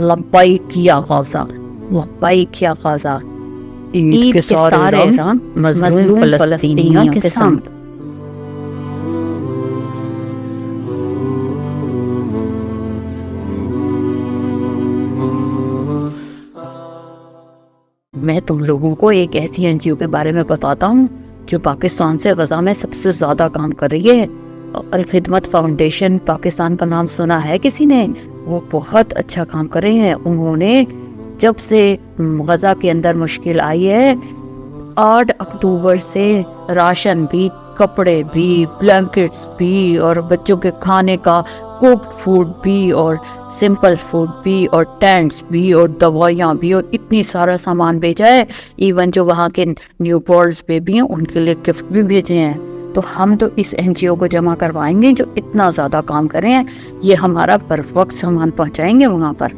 لبیک یا غزہ، لبیک یا غزہ، عید کے سارے رنگ مظلوم فلسطینیوں کے سمت۔ میں تم لوگوں کو ایک ایسی این جی او کے بارے میں بتاتا ہوں جو پاکستان سے غزہ میں سب سے زیادہ کام کر رہی ہے۔ الخدمت فاؤنڈیشن پاکستان کا نام سنا ہے کسی نے؟ وہ بہت اچھا کام کر رہے ہیں۔ انہوں نے جب سے غزہ کے اندر مشکل آئی ہے 8 اکتوبر سے راشن بھی، کپڑے بھی، بلینکٹس بھی، اور بچوں کے کھانے کا کوکڈ فوڈ بھی، اور سمپل فوڈ بھی، اور ٹینٹس بھی، اور دوائیاں بھی، اور اتنی سارا سامان بھیجا ہے۔ ایون جو وہاں کے نیو بورنز بیبی ہیں ان کے لیے گفٹ بھی بھیجے ہیں۔ تو ہم تو اس این جی او کو جمع کروائیں گے جو اتنا زیادہ کام کریں ہیں، یہ ہمارا پر وقت سامان پہنچائیں گے وہاں پر۔